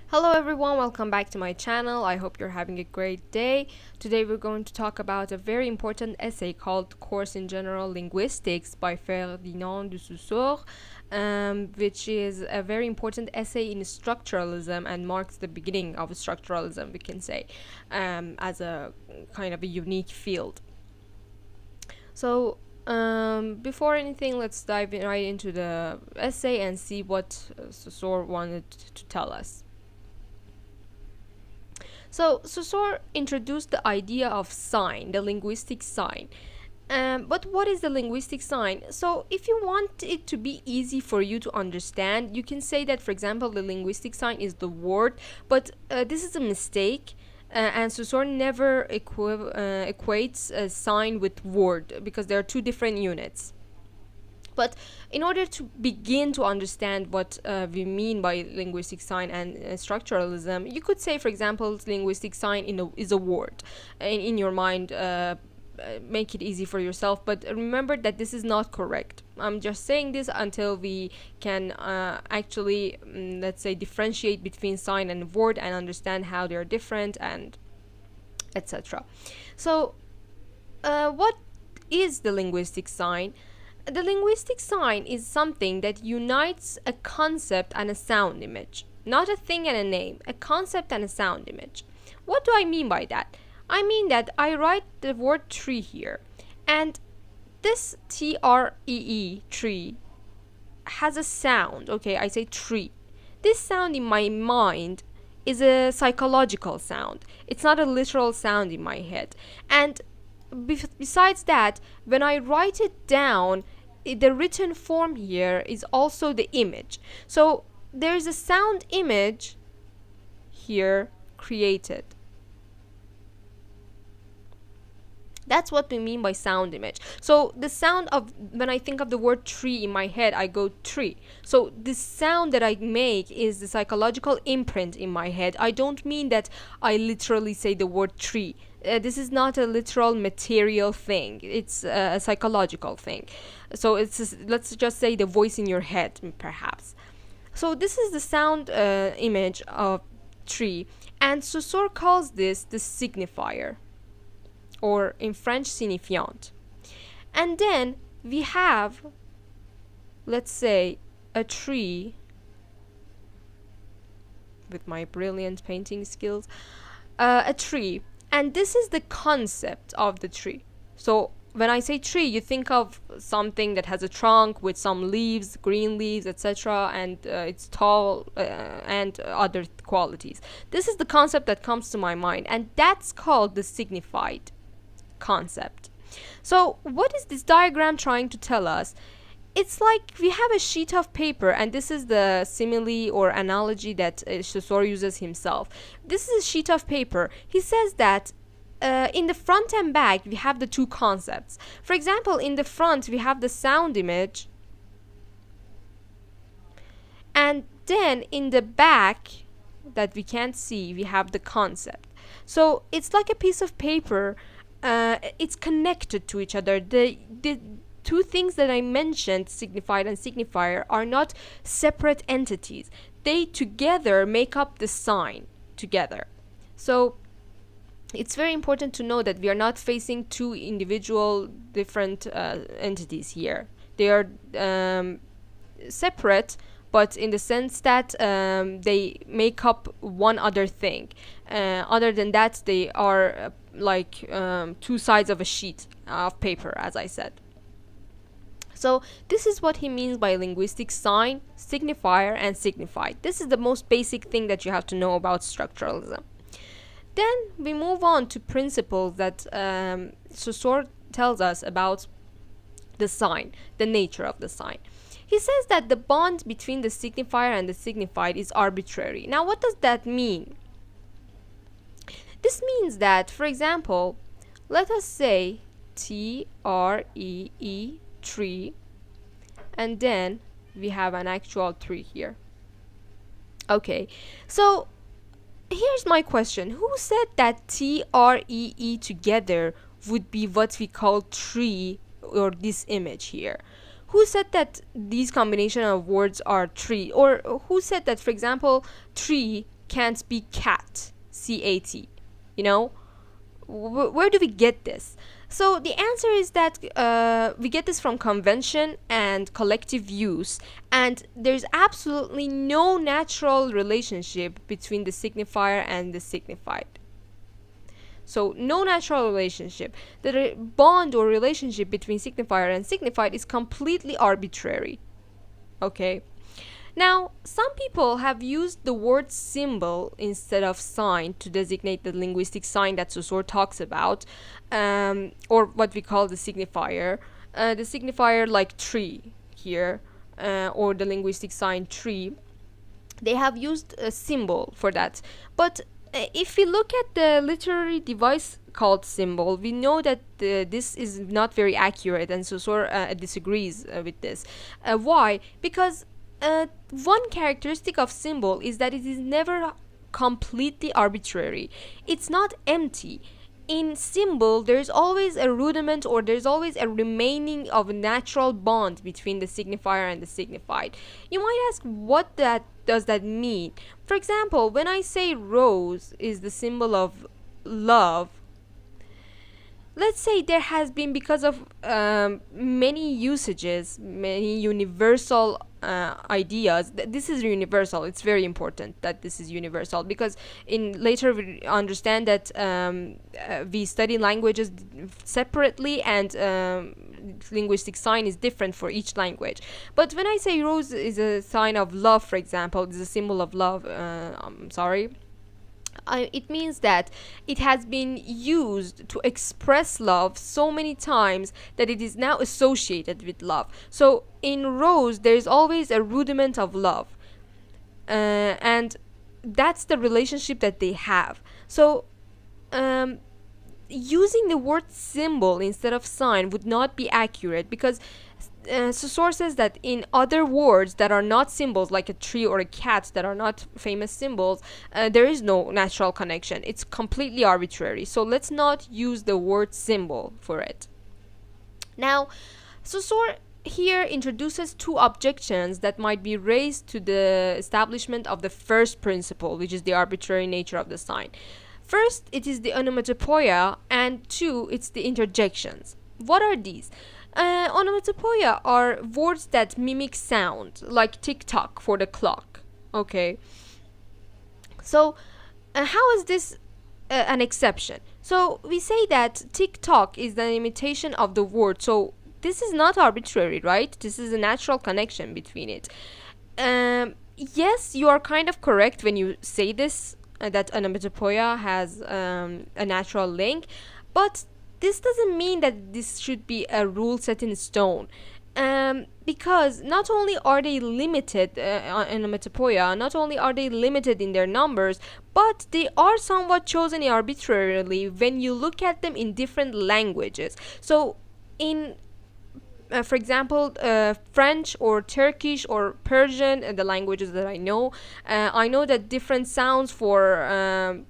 Hello everyone, welcome back to my channel. I hope you're having a great day. Today we're going to talk about a very important essay called Course in General Linguistics by Ferdinand de Saussure, which is a very important essay in structuralism and marks the beginning of structuralism, we can say, as a kind of a unique field. So before anything, let's dive right into the essay and see what Saussure wanted to tell us. So Saussure introduced the idea of sign, the linguistic sign. But what is the linguistic sign? So if you want it to be easy for you to understand, you can say that, for example, the linguistic sign is the word, but this is a mistake. And Saussure never equates a sign with word because there are two different units. But in order to begin to understand what we mean by linguistic sign and structuralism, you could say, for example, linguistic sign is a word. In your mind, make it easy for yourself. But remember that this is not correct. I'm just saying this until we can actually, let's say, differentiate between sign and word and understand how they are different and etc. So, what is the linguistic sign? The linguistic sign is something that unites a concept and a sound image. Not a thing and a name, a concept and a sound image. What do I mean by that? I mean that I write the word tree here, and this T-R-E-E, tree, has a sound. Okay, I say tree. This sound in my mind is a psychological sound. It's not a literal sound in my head. And besides that, when I write it down, the written form here is also the image. So there's a sound image here created. That's what we mean by sound image. So the sound of, when I think of the word tree in my head, I go tree. So the sound that I make is the psychological imprint in my head. I don't mean that I literally say the word tree. This is not a literal material thing. It's a psychological thing. So let's just say the voice in your head, perhaps. So this is the sound image of tree, and Saussure calls this the signifier, or in French, signifiant. And then we have, let's say, a tree with my brilliant painting skills, a tree. And this is the concept of the tree. So when I say tree, you think of something that has a trunk with some leaves, green leaves, etc., and it's tall and other qualities. This is the concept that comes to my mind, and that's called the signified concept. So what is this diagram trying to tell us? It's like we have a sheet of paper, and this is the simile or analogy that Saussure uses himself. This is a sheet of paper. He says that in the front and back we have the two concepts. For example, in the front we have the sound image, and then in the back that we can't see we have the concept. So it's like a piece of paper. It's connected to each other. The two things that I mentioned, signified and signifier, are not separate entities. They together make up the sign together. So it's very important to know that we are not facing two individual different entities here. They are separate, but in the sense that they make up one other thing. Other than that, they are like two sides of a sheet of paper, as I said. So this is what he means by linguistic sign, signifier, and signified. This is the most basic thing that you have to know about structuralism. Then we move on to principles that Saussure tells us about the sign, the nature of the sign. He says that the bond between the signifier and the signified is arbitrary. Now, what does that mean? This means that, for example, let us say T-R-E-E, tree, and then we have an actual tree here. Okay, so here's my question. Who said that T-R-E-E together would be what we call tree, or this image here? Who said that these combination of words are tree? Or who said that, for example, tree can't be cat, C-A-T, you know? Where do we get this? So the answer is that we get this from convention and collective use, and there's absolutely no natural relationship between the signifier and the signified. So no natural relationship. The bond or relationship between signifier and signified is completely arbitrary. Okay. Now, some people have used the word symbol instead of sign to designate the linguistic sign that Saussure talks about, or what we call the signifier. The signifier like tree here, or the linguistic sign tree. They have used a symbol for that. But if we look at the literary device called symbol, we know that this is not very accurate, and Saussure disagrees with this. Why? Because one characteristic of symbol is that it is never completely arbitrary. It's not empty. In symbol, there's always a rudiment, or there's always a remaining of a natural bond between the signifier and the signified. You might ask, what does that mean? For example, when I say rose is the symbol of love, let's say there has been, because of many usages, many universal ideas. This is universal. It's very important that this is universal, because in later we understand that we study languages separately, and linguistic sign is different for each language. But when I say rose is a sign of love, for example, it's a symbol of love. It means that it has been used to express love so many times that it is now associated with love. So in rose, there is always a rudiment of love, and that's the relationship that they have. So using the word symbol instead of sign would not be accurate, because Saussure says that in other words that are not symbols, like a tree or a cat, that are not famous symbols, there is no natural connection. It's completely arbitrary. So let's not use the word symbol for it. Now, Saussure here introduces two objections that might be raised to the establishment of the first principle, which is the arbitrary nature of the sign. First, it is the onomatopoeia, and two, it's the interjections. What are these? Onomatopoeia are words that mimic sound, like tick-tock for the clock. Okay. So, how is this an exception? So, we say that tick-tock is an imitation of the word. So, this is not arbitrary, right? This is a natural connection between it. Yes, you are kind of correct when you say this, that onomatopoeia has a natural link, but this doesn't mean that this should be a rule set in stone, because not only are they limited onomatopoeia, not only are they limited in their numbers, but they are somewhat chosen arbitrarily when you look at them in different languages. So in for example, French or Turkish or Persian, the languages that I know that different sounds for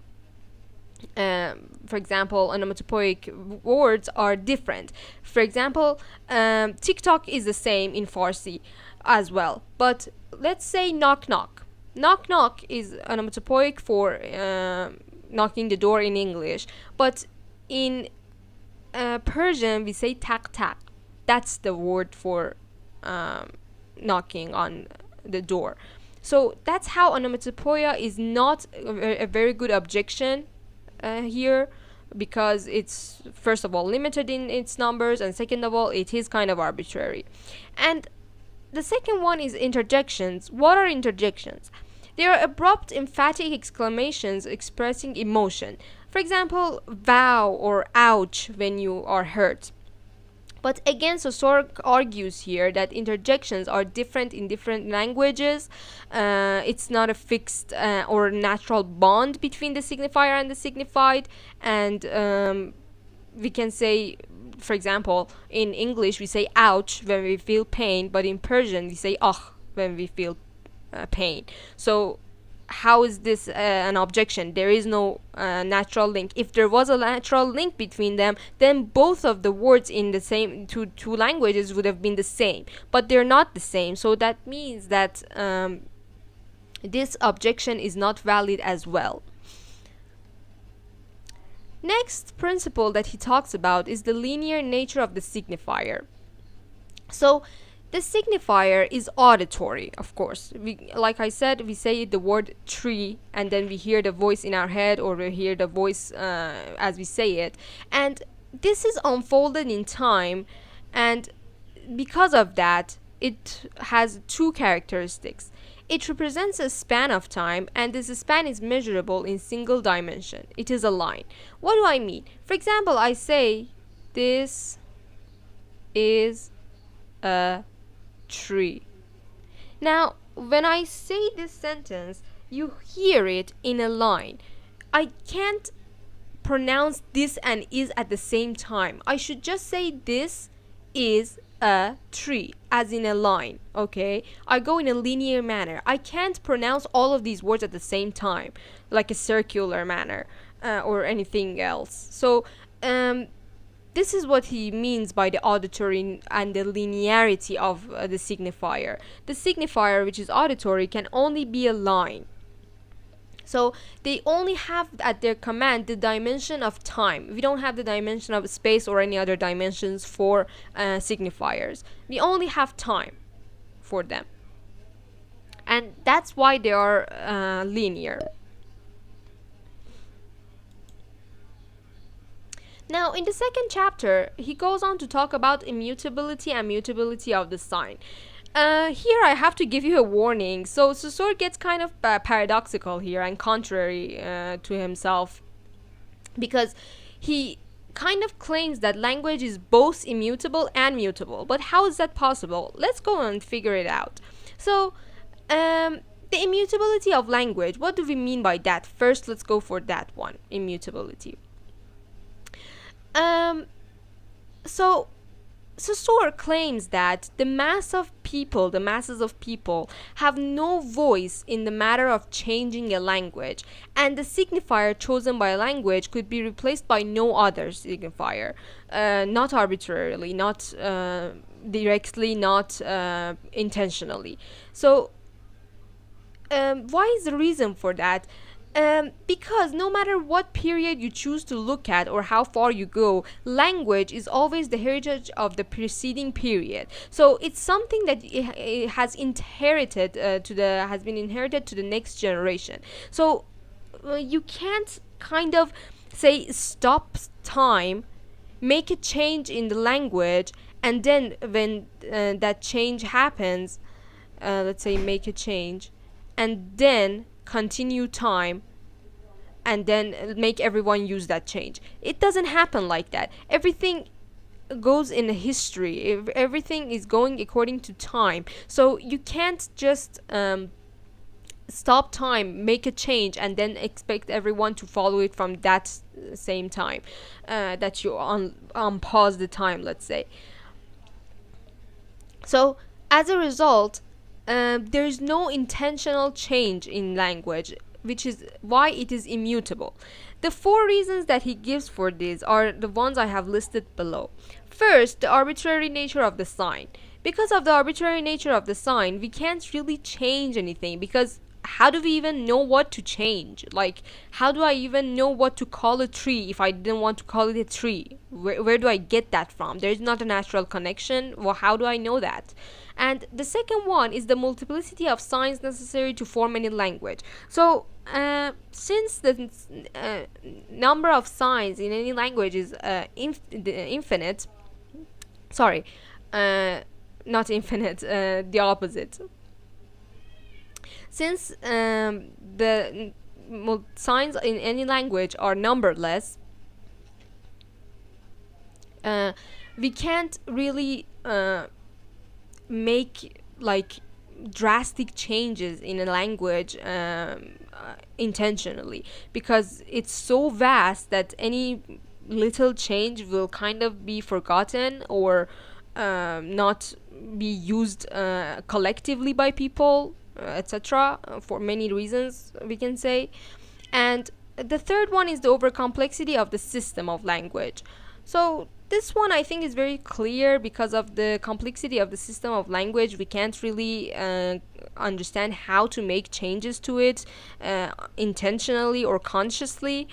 example, onomatopoeic words are different. For example, TikTok is the same in Farsi as well. But let's say knock knock. Knock knock is onomatopoeic for knocking the door in English. But in Persian, we say tak tak. That's the word for knocking on the door. So that's how onomatopoeia is not a very good objection here, because it's first of all limited in its numbers, and second of all it is kind of arbitrary. And the second one is interjections. What are interjections? They are abrupt emphatic exclamations expressing emotion. For example, wow or ouch when you are hurt. But again, Saussure argues here that interjections are different in different languages. It's not a fixed or natural bond between the signifier and the signified. And we can say, for example, in English we say ouch when we feel pain, but in Persian we say ah when we feel pain. So how is this an objection? There is no natural link. If there was a natural link between them, then both of the words in the same two languages would have been the same, but they're not the same. So that means that this objection is not valid as well. Next principle that he talks about is the linear nature of the signifier. So the signifier is auditory, of course. Like I said, we say the word tree and then we hear the voice in our head, or we hear the voice as we say it. And this is unfolded in time, and because of that, it has two characteristics. It represents a span of time, and this span is measurable in single dimension. It is a line. What do I mean? For example, I say, this is a tree. Now, when I say this sentence, you hear it in a line. I can't pronounce this and is at the same time. I should just say this is a tree, as in a line. Okay, I go in a linear manner. I can't pronounce all of these words at the same time, like a circular manner or anything else. So this is what he means by the auditory and the linearity of the signifier. The signifier, which is auditory, can only be a line. So they only have at their command the dimension of time. We don't have the dimension of space or any other dimensions for signifiers. We only have time for them. And that's why they are linear. Now, in the second chapter, he goes on to talk about immutability and mutability of the sign. Here I have to give you a warning. So Saussure gets kind of paradoxical here and contrary to himself, because he kind of claims that language is both immutable and mutable. But how is that possible? Let's go and figure it out. So the immutability of language, what do we mean by that? First, let's go for that one, immutability. So Saussure claims that the masses of people have no voice in the matter of changing a language, and the signifier chosen by a language could be replaced by no other signifier, not arbitrarily, not directly, not intentionally. So why is the reason for that? Because no matter what period you choose to look at or how far you go, language is always the heritage of the preceding period. So it's something that it has been inherited to the next generation. So you can't kind of say stop time, make a change in the language, and then when that change happens, let's say make a change, and then continue time, and then make everyone use that change. It doesn't happen like that. Everything goes in a history. Everything is going according to time. So you can't just stop time, make a change, and then expect everyone to follow it from that same time that you pause the time, let's say. So as a result, there is no intentional change in language, which is why it is immutable. The 4 reasons that he gives for this are the ones I have listed below. First, the arbitrary nature of the sign. Because of the arbitrary nature of the sign, we can't really change anything, because how do we even know what to change? Like, how do I even know what to call a tree if I didn't want to call it a tree? Where do I get that from? There is not a natural connection. Well, how do I know that? And the second one is the multiplicity of signs necessary to form any language. So since the number of signs in any language is infinite, sorry, not infinite, the opposite. Since the signs in any language are numberless, we can't really make like drastic changes in a language intentionally, because it's so vast that any little change will kind of be forgotten or not be used collectively by people, etc., for many reasons, we can say. And the third one is the overcomplexity of the system of language. So this one I think is very clear because of the complexity of the system of language. We can't really understand how to make changes to it intentionally or consciously.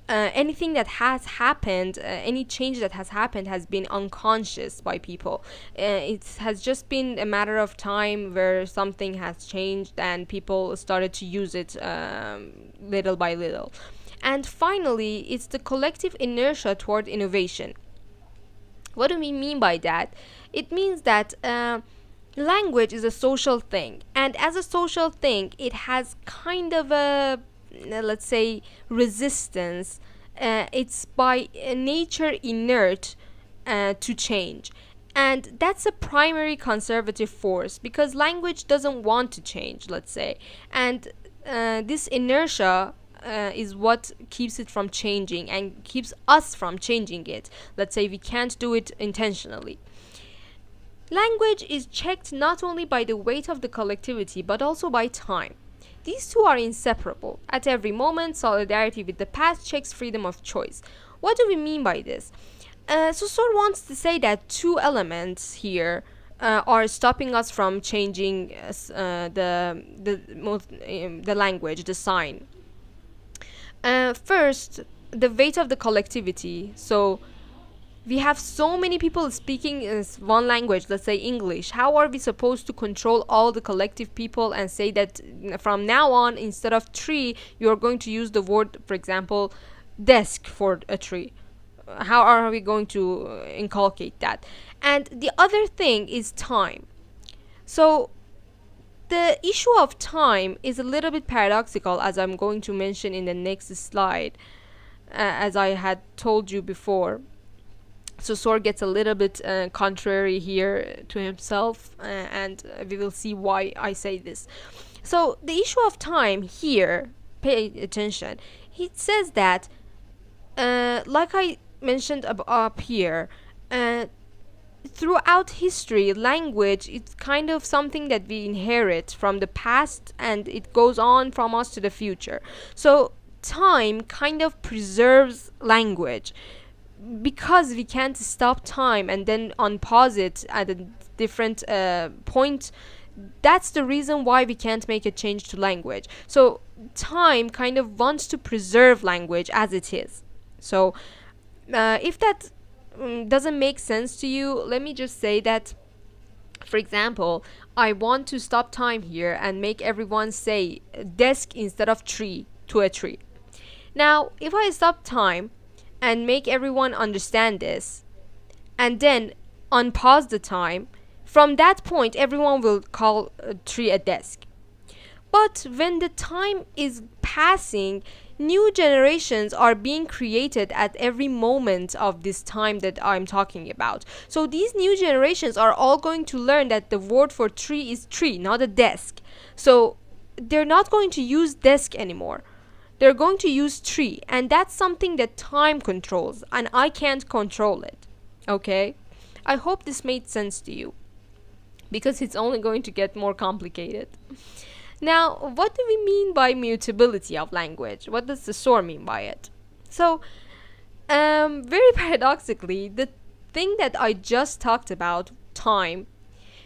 Anything that has happened, any change that has happened has been unconscious by people. It has just been a matter of time where something has changed and people started to use it little by little. And finally, it's the collective inertia toward innovation. What do we mean by that? It means that language is a social thing, and as a social thing, it has kind of a, let's say, resistance. It's by nature inert to change. And that's a primary conservative force because language doesn't want to change, let's say. And this inertia is what keeps it from changing and keeps us from changing it. Let's say we can't do it intentionally. Language is checked not only by the weight of the collectivity but also by time. These two are inseparable. At every moment, solidarity with the past checks freedom of choice. What do we mean by this? Saussure wants to say that two elements here are stopping us from changing the language, the sign. First, the weight of the collectivity. So we have so many people speaking one language, let's say English. How are we supposed to control all the collective people and say that from now on, instead of tree, you're going to use the word, for example, desk for a tree? How are we going to inculcate that? And the other thing is time. So the issue of time is a little bit paradoxical, as I'm going to mention in the next slide, as I had told you before. Saussure gets a little bit contrary here to himself, and we will see why I say this. So the issue of time here, pay attention, he says that, like I mentioned up here, throughout history, language is kind of something that we inherit from the past and it goes on from us to the future. So time kind of preserves language. Because we can't stop time and then unpause it at a different point, that's the reason why we can't make a change to language. So time kind of wants to preserve language as it is. So if that doesn't make sense to you, let me just say that, for example, I want to stop time here and make everyone say desk instead of tree to a tree. Now, if I stop time and make everyone understand this, and then unpause the time, from that point everyone will call a tree a desk. But when the time is passing, new generations are being created at every moment of this time that I'm talking about. So these new generations are all going to learn that the word for tree is tree, not a desk. So they're not going to use desk anymore. They're going to use tree, and that's something that time controls, and I can't control it. Okay? I hope this made sense to you, because it's only going to get more complicated. Now, what do we mean by mutability of language? What does Saussure mean by it? So, very paradoxically, the thing that I just talked about, time,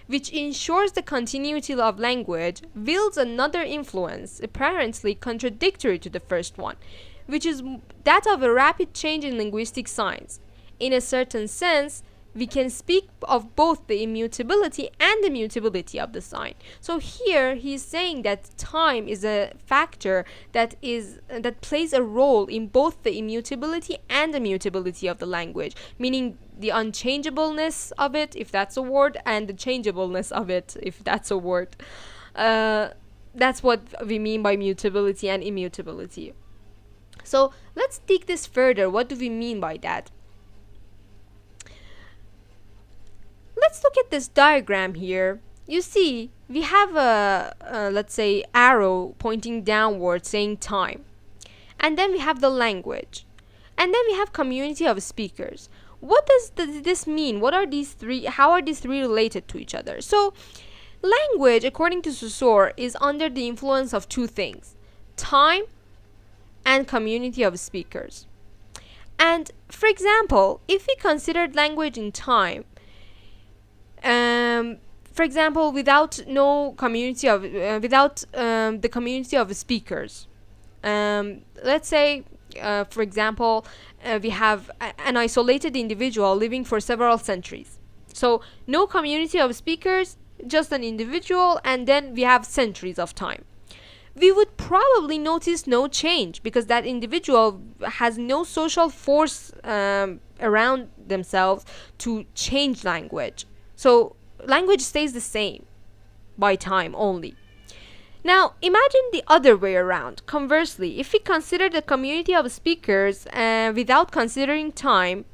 which ensures the continuity of language, wields another influence, apparently contradictory to the first one, which is that of a rapid change in linguistic science. In a certain sense, we can speak of both the immutability and the mutability of the sign. So here he's saying that time is a factor that plays a role in both the immutability and the mutability of the language, meaning the unchangeableness of it, if that's a word, and the changeableness of it, if that's a word. That's what we mean by mutability and immutability. So let's dig this further. What do we mean by that? Let's look at this diagram here. You see, we have a let's say, arrow pointing downward saying time. And then we have the language. And then we have community of speakers. What does this mean? What are these three? How are these three related to each other? So, language, according to Saussure, is under the influence of two things: time and community of speakers. And for example, if we considered language in time, for example, without no community of without the community of speakers, let's say, for example, we have an isolated individual living for several centuries. So no community of speakers, just an individual, and then we have centuries of time. We would probably notice no change because that individual has no social force around themselves to change language. So language stays the same by time only. Now, imagine the other way around. Conversely, if we consider the community of speakers without considering time,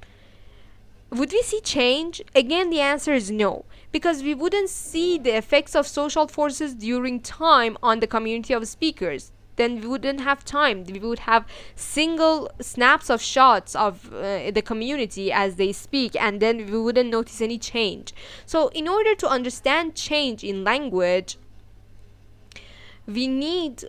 would we see change? Again, the answer is no, because we wouldn't see the effects of social forces during time on the community of speakers. Then we wouldn't have time. We would have single snaps of shots of the community as they speak, and then we wouldn't notice any change. So, in order to understand change in language, we need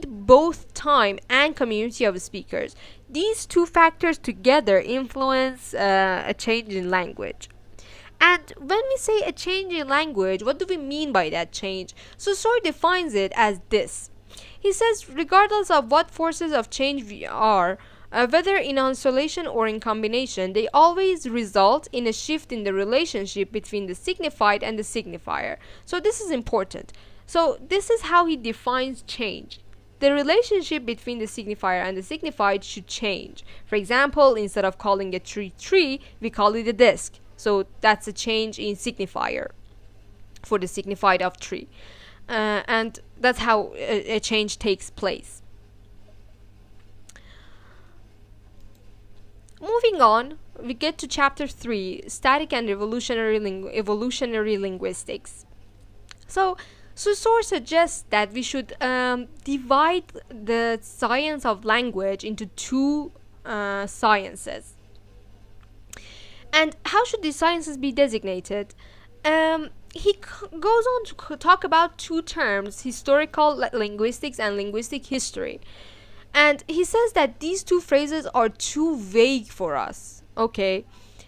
both time and community of speakers. These two factors together influence a change in language. And when we say a change in language, what do we mean by that change? Saussure defines it as this. He says, regardless of what forces of change we are, whether in isolation or in combination, they always result in a shift in the relationship between the signified and the signifier. So this is important. So this is how he defines change. The relationship between the signifier and the signified should change. For example, instead of calling a tree, we call it a desk. So that's a change in signifier for the signified of tree. And that's how a change takes place. Moving on, we get to chapter 3, static and evolutionary linguistics. So Saussure suggests that we should divide the science of language into two sciences. And how should these sciences be designated? He goes on to talk about two terms, historical linguistics and linguistic history. And he says that these two phrases are too vague for us. Okay,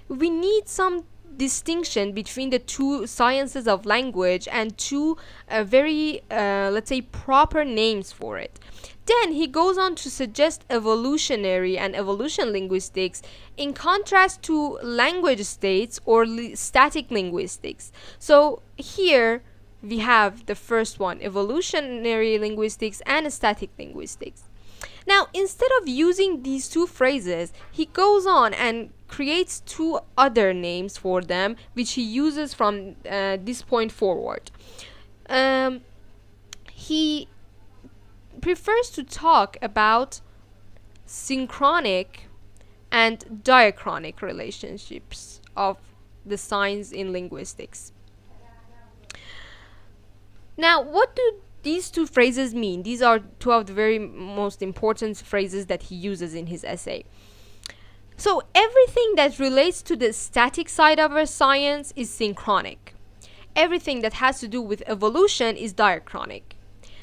we need some distinction between the two sciences of language and two very, let's say, proper names for it. Then he goes on to suggest evolutionary and evolution linguistics in contrast to language states or static linguistics. So here we have the first one, evolutionary linguistics and static linguistics. Now, instead of using these two phrases, he goes on and creates two other names for them, which he uses from this point forward. He prefers to talk about synchronic and diachronic relationships of the signs in linguistics. Now, what do these two phrases mean? These are two of the very most important phrases that he uses in his essay. So everything that relates to the static side of our science is synchronic. Everything that has to do with evolution is diachronic.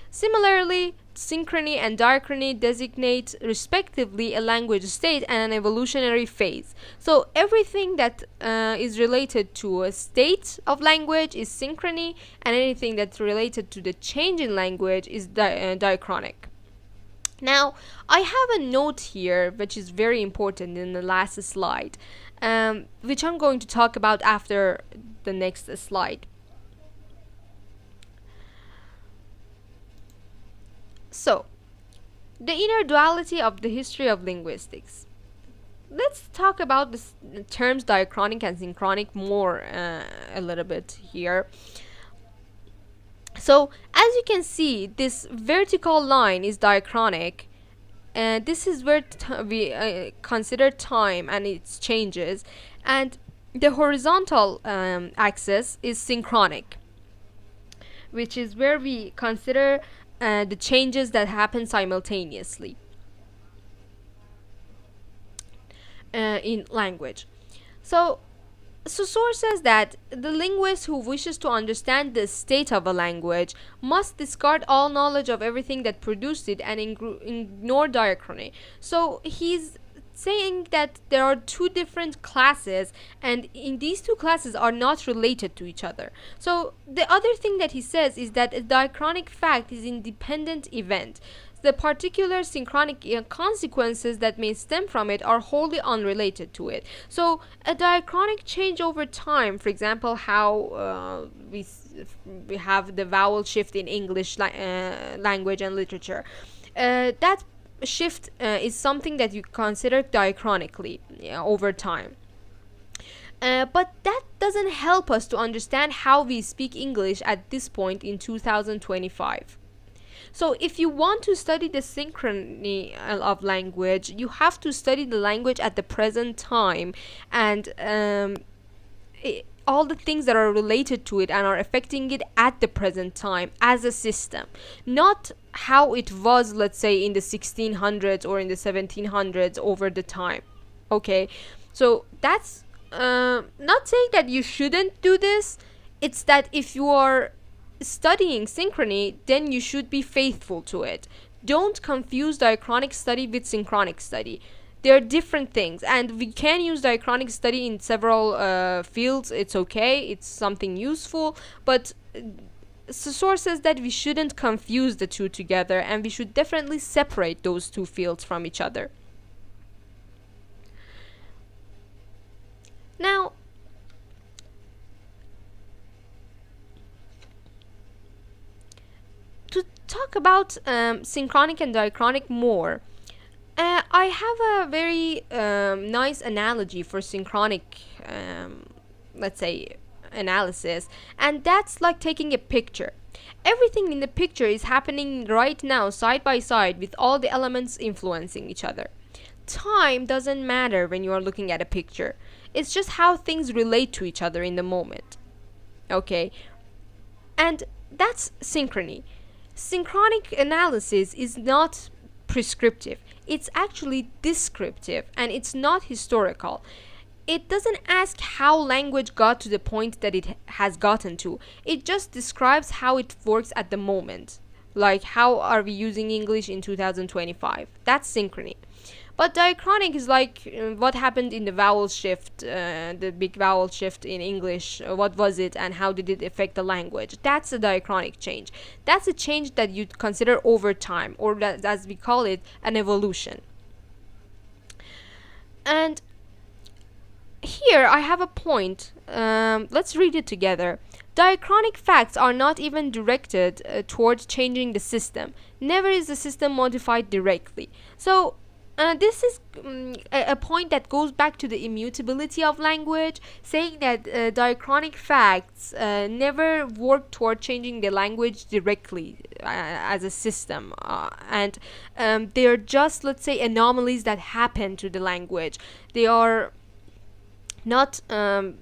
Similarly, synchrony and diachrony designate respectively a language state and an evolutionary phase. So everything that is related to a state of language is synchrony, and anything that's related to the change in language is diachronic. Now, I have a note here which is very important in the last slide, which I'm going to talk about after the next slide. So, the inner duality of the history of linguistics. Let's talk about the terms diachronic and synchronic more a little bit here. So, as you can see, this vertical line is diachronic, and this is where we consider time and its changes, and the horizontal axis is synchronic, which is where we consider the changes that happen simultaneously in language. So Saussure says that the linguist who wishes to understand the state of a language must discard all knowledge of everything that produced it and ignore diachrony. So he's saying that there are two different classes, and in these two classes are not related to each other. So the other thing that he says is that a diachronic fact is an independent event. The particular synchronic consequences that may stem from it are wholly unrelated to it. So a diachronic change over time, for example, how we have the vowel shift in English language and literature, that shift is something that you consider diachronically over time. But that doesn't help us to understand how we speak English at this point in 2025. So if you want to study the synchrony of language, you have to study the language at the present time, and all the things that are related to it and are affecting it at the present time as a system, not how it was, let's say, in the 1600s or in the 1700s over the time. Okay, so that's not saying that you shouldn't do this. It's that if you are studying synchrony, then you should be faithful to it. Don't confuse diachronic study with synchronic study. They're different things, and we can use diachronic study in several fields. It's okay, it's something useful, but Saussure says that we shouldn't confuse the two together, and we should definitely separate those two fields from each other. Now, to talk about synchronic and diachronic more, I have a very nice analogy for synchronic, let's say, analysis, and that's like taking a picture. Everything in the picture is happening right now, side by side, with all the elements influencing each other. Time doesn't matter when you are looking at a picture. It's just how things relate to each other in the moment. Okay? And that's synchrony. Synchronic analysis is not prescriptive. It's actually descriptive, and it's not historical. It doesn't ask how language got to the point that it has gotten to. It just describes how it works at the moment. Like, how are we using English in 2025? That's synchrony. But diachronic is like what happened in the vowel shift, the big vowel shift in English. What was it and how did it affect the language? That's a diachronic change. That's a change that you consider over time, or that, as we call it, an evolution. And here I have a point. Let's read it together. Diachronic facts are not even directed towards changing the system. Never is the system modified directly. So this is a point that goes back to the immutability of language, saying that diachronic facts never work toward changing the language directly as a system, and they are just, let's say, anomalies that happen to the language. They are not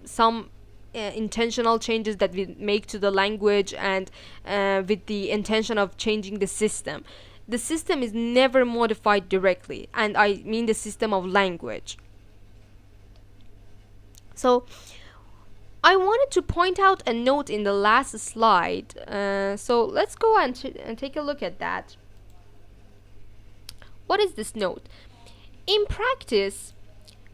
some intentional changes that we make to the language and with the intention of changing the system. The system is never modified directly, and I mean the system of language. So I wanted to point out a note in the last slide, so let's go and take a look at that. What is this note? In practice,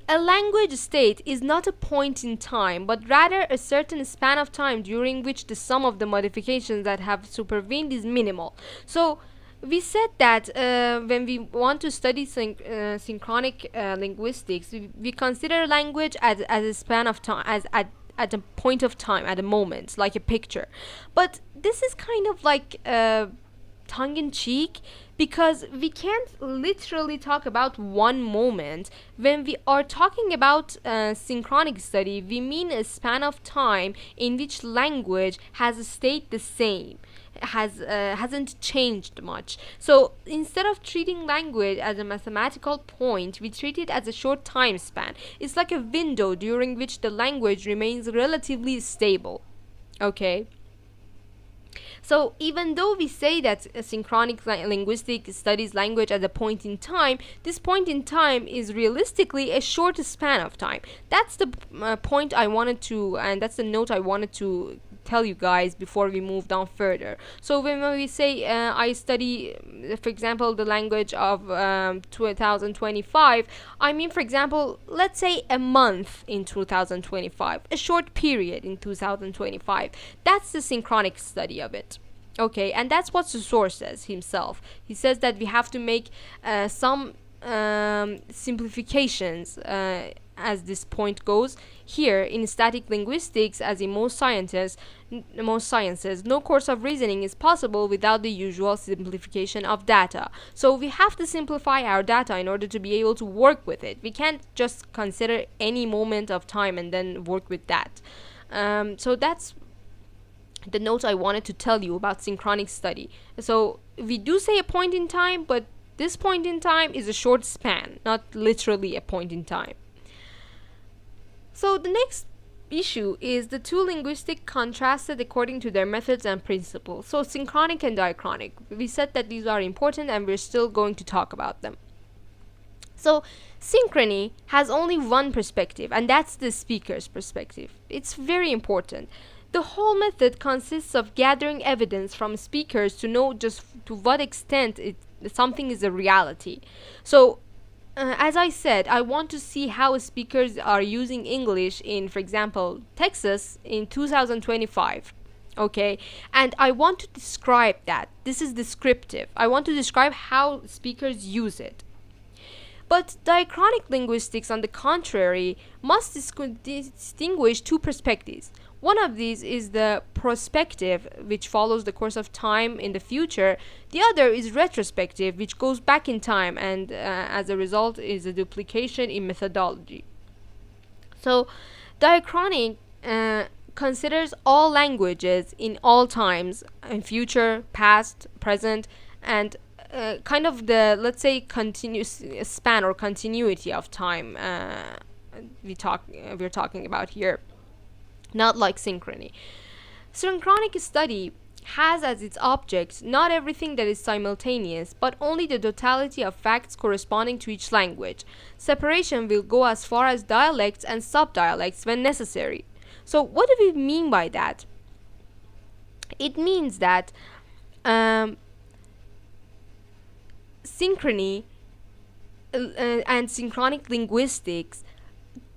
a language state is not a point in time, but rather a certain span of time during which the sum of the modifications that have supervened is minimal. So we said that when we want to study synchronic linguistics, we consider language as a span of time, as at a point of time, at a moment, like a picture. But this is kind of like tongue-in-cheek, because we can't literally talk about one moment. When we are talking about synchronic study, we mean a span of time in which language has stayed the same, hasn't changed much. So instead of treating language as a mathematical point, we treat it as a short time span. It's like a window during which the language remains relatively stable. Okay? So even though we say that synchronic linguistic studies language at a point in time, this point in time is realistically a short span of time. That's the point I wanted to, and that's the note I wanted to tell you guys before we move down further. So when we say I study, for example, the language of 2025, I mean, for example, let's say a month in 2025, a short period in 2025. That's the synchronic study of it. Okay, and that's what Saussure says himself. He says that we have to make some simplifications as this point goes. Here in static linguistics, as in most sciences, no course of reasoning is possible without the usual simplification of data. So we have to simplify our data in order to be able to work with it. We can't just consider any moment of time and then work with that. So that's the note I wanted to tell you about synchronic study. So we do say a point in time, but this point in time is a short span, not literally a point in time. So the next issue is the two linguistic contrasted according to their methods and principles. So synchronic and diachronic. We said that these are important and we're still going to talk about them. So synchrony has only one perspective, and that's the speaker's perspective. It's very important. The whole method consists of gathering evidence from speakers to know just to what extent something is a reality. So as I said, I want to see how speakers are using English in, for example, Texas in 2025. Okay, and I want to describe that. This is descriptive. I want to describe how speakers use it. But diachronic linguistics, on the contrary, must distinguish two perspectives. One of these is the prospective, which follows the course of time in the future. The other is retrospective, which goes back in time, and as a result is a duplication in methodology. So diachronic considers all languages in all times, in future, past, present, and kind of the, let's say, continuous span or continuity of time we're talking about here. Not like synchrony. Synchronic study has as its object not everything that is simultaneous, but only the totality of facts corresponding to each language. Separation will go as far as dialects and subdialects when necessary. So what do we mean by that? It means that synchrony and synchronic linguistics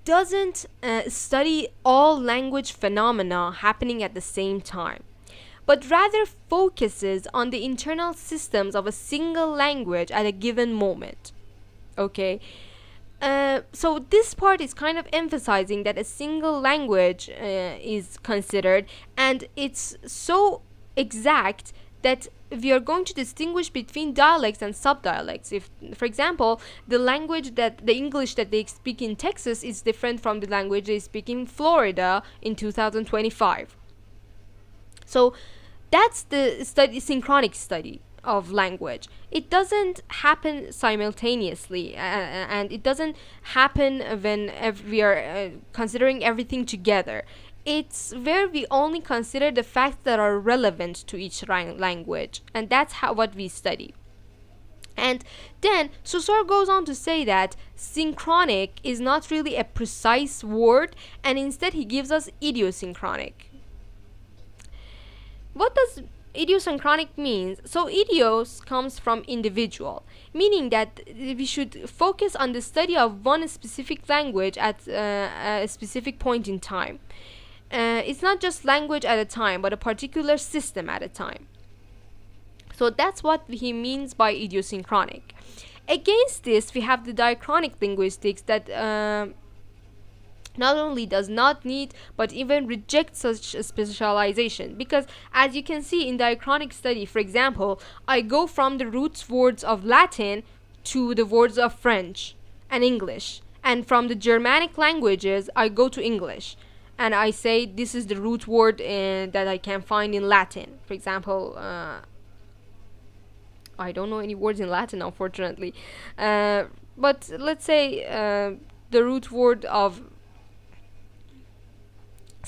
doesn't study all language phenomena happening at the same time, but rather focuses on the internal systems of a single language at a given moment. Okay, so this part is kind of emphasizing that a single language is considered, and it's so exact that we are going to distinguish between dialects and subdialects. If, for example, the English that they speak in Texas is different from the language they speak in Florida in 2025. So that's the synchronic study of language. It doesn't happen simultaneously, and it doesn't happen when we are considering everything together. It's where we only consider the facts that are relevant to each language, and that's what we study. And then Saussure goes on to say that synchronic is not really a precise word, and instead he gives us idiosynchronic. What does idiosynchronic means? So idios comes from individual, meaning that we should focus on the study of one specific language at a specific point in time. It's not just language at a time, but a particular system at a time. So that's what he means by idiosynchronic. Against this, we have the diachronic linguistics that not only does not need, but even rejects such a specialization. Because as you can see in diachronic study, for example, I go from the roots words of Latin to the words of French and English. And from the Germanic languages, I go to English. And I say this is the root word that I can find in Latin. For example, I don't know any words in Latin, unfortunately. But let's say the root word of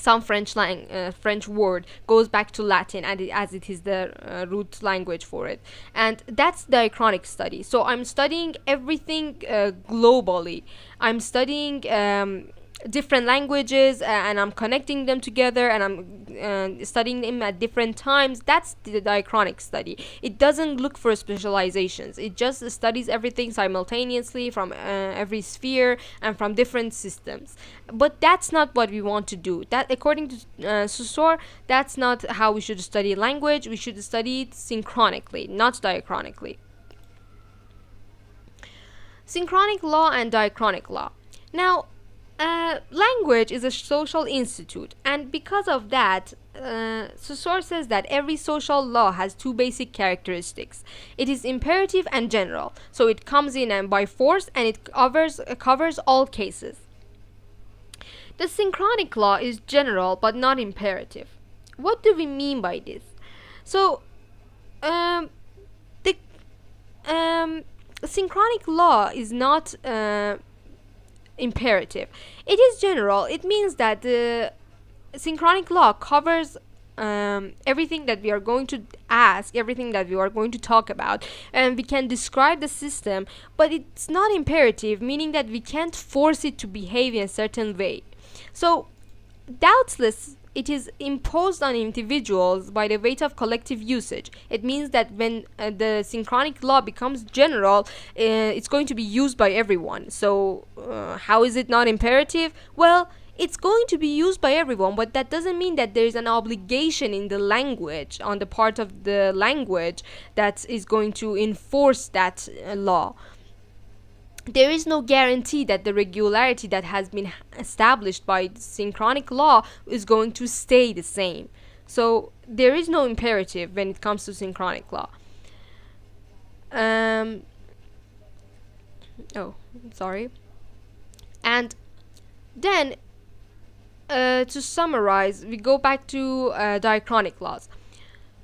some French word goes back to Latin, and as it is the root language for it, and that's diachronic study. So I'm studying everything globally. I'm studying different languages, and I'm connecting them together, and I'm studying them at different times. That's the diachronic study. It doesn't look for specializations. It just studies everything simultaneously from every sphere and from different systems. But that's not what we want to do. That, according to Saussure, that's not how we should study language. We should study it synchronically, not diachronically. Synchronic law and diachronic law. Now, language is a social institute, and because of that, Saussure says that every social law has two basic characteristics. It is imperative and general, so it comes in and by force, and it covers all cases. The synchronic law is general but not imperative. What do we mean by this? So, the synchronic law is not imperative. It is general. It means that the synchronic law covers everything that we are going to ask, everything that we are going to talk about, and we can describe the system, but it's not imperative, meaning that we can't force it to behave in a certain way. So, doubtless, it is imposed on individuals by the weight of collective usage. It means that when the synchronic law becomes general, it's going to be used by everyone. So, how is it not imperative? Well, it's going to be used by everyone, but that doesn't mean that there is an obligation in the language, on the part of the language, that is going to enforce that law. There is no guarantee that the regularity that has been established by synchronic law is going to stay the same. So there is no imperative when it comes to synchronic law. Sorry. And then, to summarize, we go back to diachronic laws.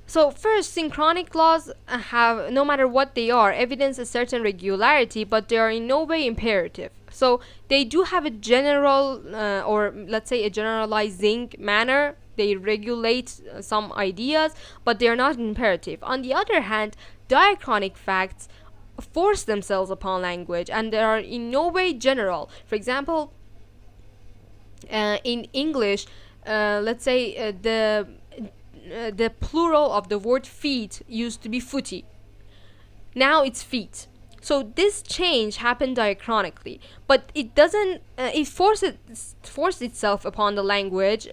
So first, synchronic laws have, no matter what they are, evidence a certain regularity, but they are in no way imperative. So they do have a general, or let's say a generalizing manner. They regulate some ideas, but they are not imperative. On the other hand, diachronic facts force themselves upon language, and they are in no way general. For example, in English, let's say the plural of the word feet used to be footy. Now it's feet. So this change happened diachronically, but it doesn't. It forced itself upon the language.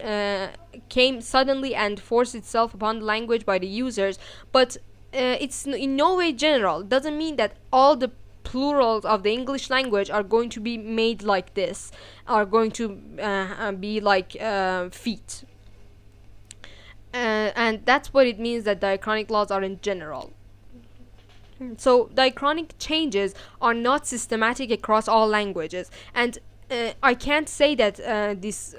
Came suddenly and forced itself upon the language by the users. But it's in no way general. It doesn't mean that all the plurals of the English language are going to be made like this, are going to be like feet. And that's what it means that diachronic laws are in general. So diachronic changes are not systematic across all languages, and I can't say that this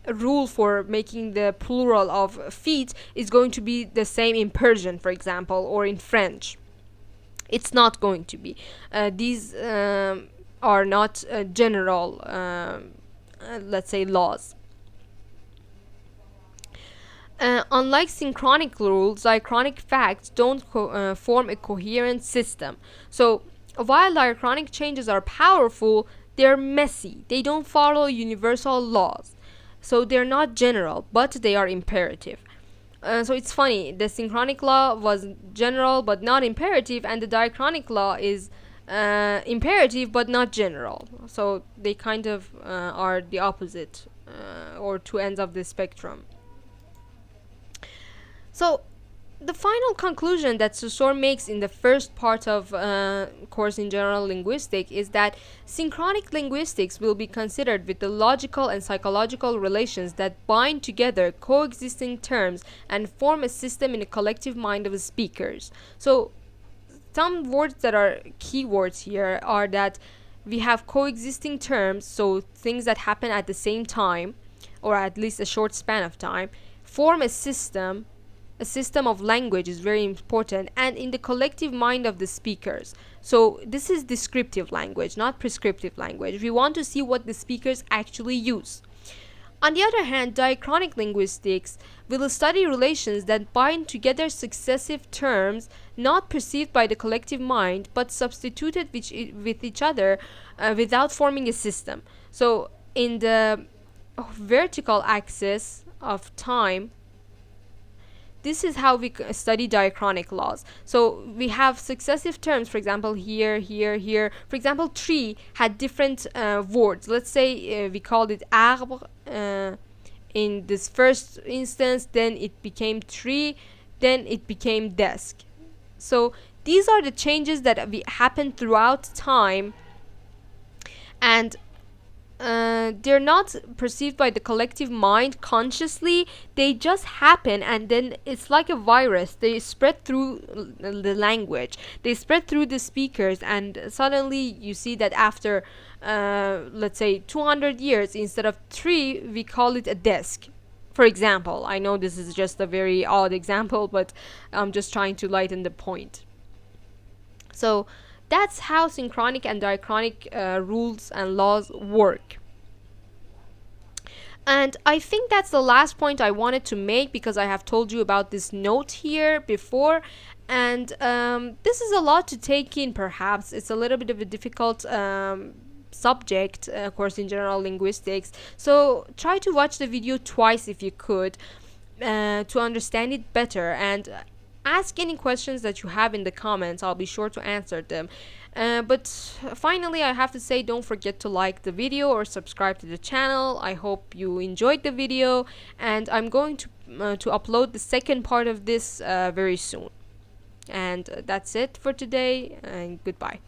rule for making the plural of feet is going to be the same in Persian, for example, or in French. It's not going to be. These are not general, let's say, laws. Unlike synchronic rules, diachronic facts don't form a coherent system. So, while diachronic changes are powerful, they're messy. They don't follow universal laws. So, they're not general, but they are imperative. So, it's funny. The synchronic law was general but not imperative, and the diachronic law is imperative but not general. So, they kind of are the opposite, or two ends of the spectrum. So, the final conclusion that Saussure makes in the first part of course in general linguistics is that synchronic linguistics will be considered with the logical and psychological relations that bind together coexisting terms and form a system in a collective mind of the speakers. So, some words that are key words here are that we have coexisting terms, so things that happen at the same time, or at least a short span of time, form a system. A system of language is very important, and in the collective mind of the speakers. So this is descriptive language, not prescriptive language. We want to see what the speakers actually use. On the other hand, diachronic linguistics will study relations that bind together successive terms not perceived by the collective mind but substituted with each other without forming a system. So in the vertical axis of time, this is how we study diachronic laws. So we have successive terms, for example, here, here, here. For example, tree had different words. Let's say we called it arbre in this first instance, then it became tree, then it became desk. So these are the changes that happen throughout time, and they're not perceived by the collective mind consciously. They just happen, and then it's like a virus. They spread through the language, they spread through the speakers, and suddenly you see that after let's say 200 years, instead of tree we call it a desk, for example. I know this is just a very odd example, but I'm just trying to lighten the point. So that's how synchronic and diachronic rules and laws work. And I think that's the last point I wanted to make, because I have told you about this note here before, and this is a lot to take in. Perhaps it's a little bit of a difficult subject, course in general linguistics, so try to watch the video twice if you could, to understand it better, and ask any questions that you have in the comments. I'll be sure to answer them. But finally, I have to say, don't forget to like the video or subscribe to the channel. I hope you enjoyed the video, and I'm going to upload the second part of this very soon. And that's it for today, and goodbye.